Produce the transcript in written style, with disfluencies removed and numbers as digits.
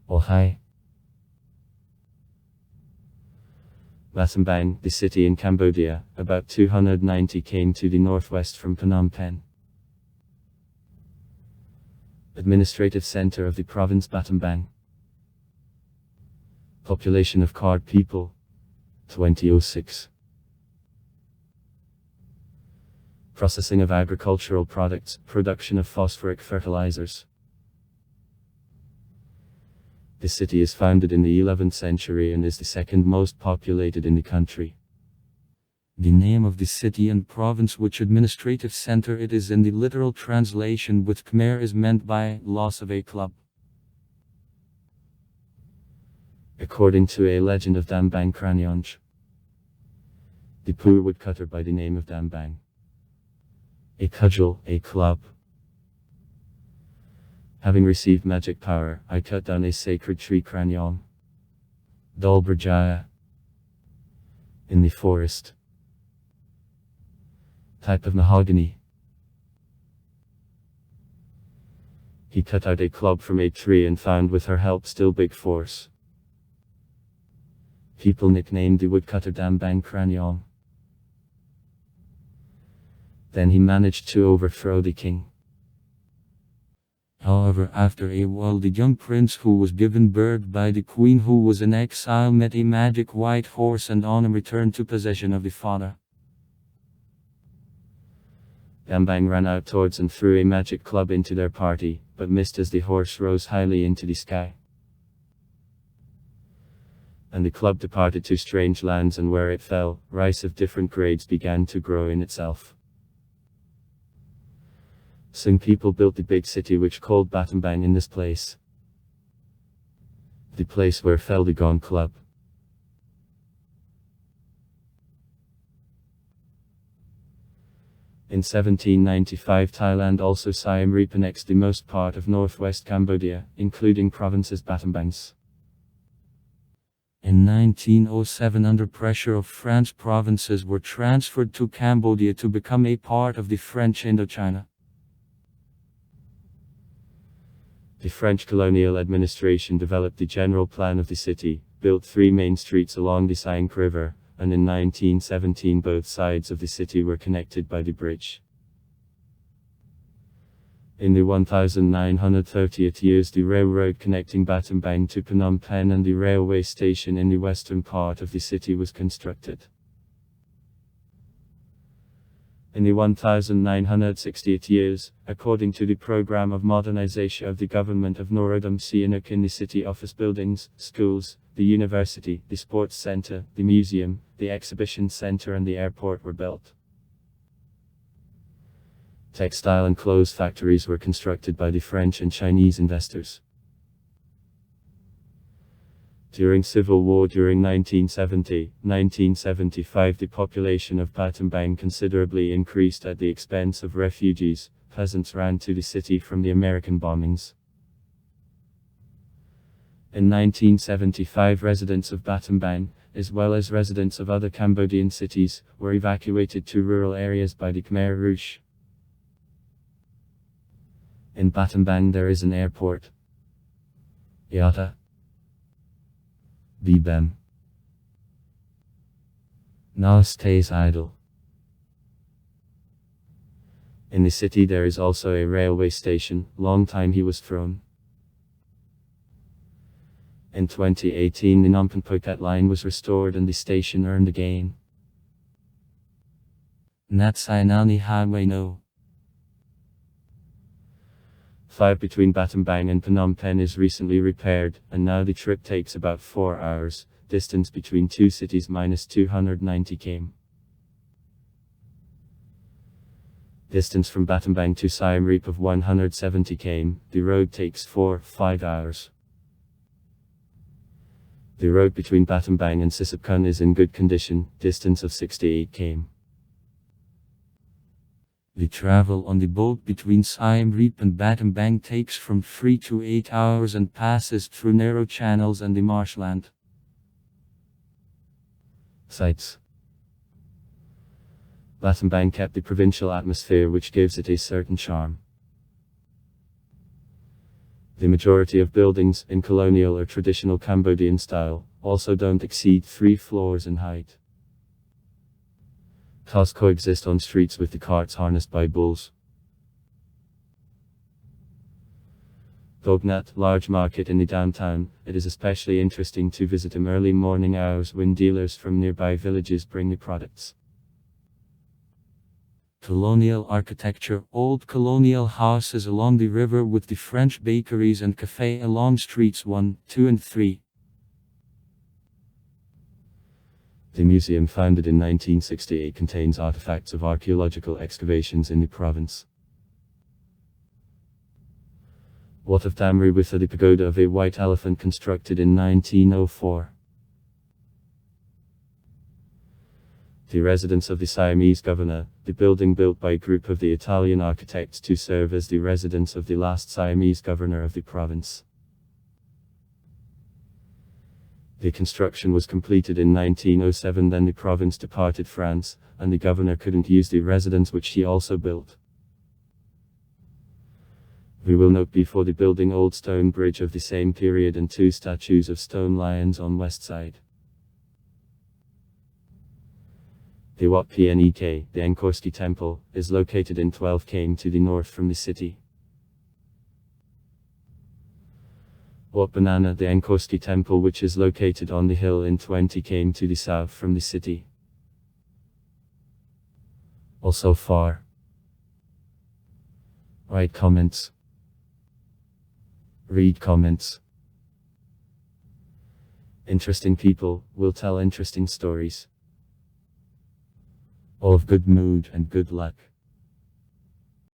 Ohai. Battambang, the city in Cambodia, about 290 km to the northwest from Phnom Penh. Administrative center of the province Battambang. Population of Card people, 2006. Processing of agricultural products, production of phosphoric fertilizers. The city is founded in the 11th century and is the second most populated in the country. The name of the city and province which administrative center it is in the literal translation with Khmer is meant by loss of a club. According to a legend of Battambang Kranyonj, the poor woodcutter by the name of Battambang, a cudgel, a club. Having received magic power, I cut down a sacred tree Kranyong, Dolbrajaya, in the forest. Type of mahogany. He cut out a club from a tree and found with her help still big force. People nicknamed the woodcutter Battambang Kranyong. Then he managed to overthrow the king. However, after a while the young prince who was given birth by the queen who was in exile met a magic white horse and on him returned to possession of the father. Battambang ran out towards and threw a magic club into their party, but missed as the horse rose highly into the sky. And the club departed to strange lands, and where it fell, rice of different grades began to grow in itself. Soon people built the big city which called Battambang in this place. The place where fell the gone club. In 1795 Thailand also Siem Reap annexed the most part of northwest Cambodia, including provinces Battambangs. In 1907 under pressure of France provinces were transferred to Cambodia to become a part of the French Indochina. The French colonial administration developed the general plan of the city, built 3 main streets along the Siang River, and in 1917 both sides of the city were connected by the bridge. In the 1930th years the railroad connecting Battambang to Phnom Penh and the railway station in the western part of the city was constructed. In the 1960th years, according to the program of modernization of the government of Norodom Sihanouk in the city office buildings, schools, the university, the sports center, the museum, the exhibition center and the airport were built. Textile and clothes factories were constructed by the French and Chinese investors. During Civil War during 1970-1975 the population of Battambang considerably increased at the expense of refugees. Peasants ran to the city from the American bombings. In 1975 residents of Battambang, as well as residents of other Cambodian cities, were evacuated to rural areas by the Khmer Rouge. In Battambang there is an airport. Yata. Bibem. Now stays idle. In the city there is also a railway station, long time he was thrown. In 2018 the Phnom Penh Phuket line was restored and the station earned again. Natsainani Highway No. 5 between Battambang and Phnom Penh is recently repaired, and now the trip takes about 4 hours, distance between two cities minus 290 km. Distance from Battambang to Siem Reap of 170 km, the road takes 4-5 hours. The road between Battambang and Sisapkun is in good condition, distance of 68 km. The travel on the boat between Siem Reap and Battambang takes from 3 to 8 hours and passes through narrow channels and the marshland. Sights. Battambang kept the provincial atmosphere which gives it a certain charm. The majority of buildings, in colonial or traditional Cambodian style, also don't exceed 3 floors in height. Cars coexist on streets with the carts harnessed by bulls. Bognat, large market in the downtown. It is especially interesting to visit in early morning hours when dealers from nearby villages bring the products. Colonial architecture. Old colonial houses along the river with the French bakeries and café along streets 1, 2 and 3. The museum, founded in 1968, contains artifacts of archaeological excavations in the province. Wat of Damri with the pagoda of a white elephant constructed in 1904. The residence of the Siamese governor, the building built by a group of the Italian architects to serve as the residence of the last Siamese governor of the province. The construction was completed in 1907. Then the province departed France, and the governor couldn't use the residence which he also built. We will note before the building old stone bridge of the same period and 2 statues of stone lions on west side. The Wat Pnek, the Angkorsky Temple, is located in 12 km to the north from the city. Wat Banana, the Angkorsky Temple, which is located on the hill in 20 km to the south from the city. Also far. Write comments. Read comments. Interesting people will tell interesting stories. All of good mood and good luck.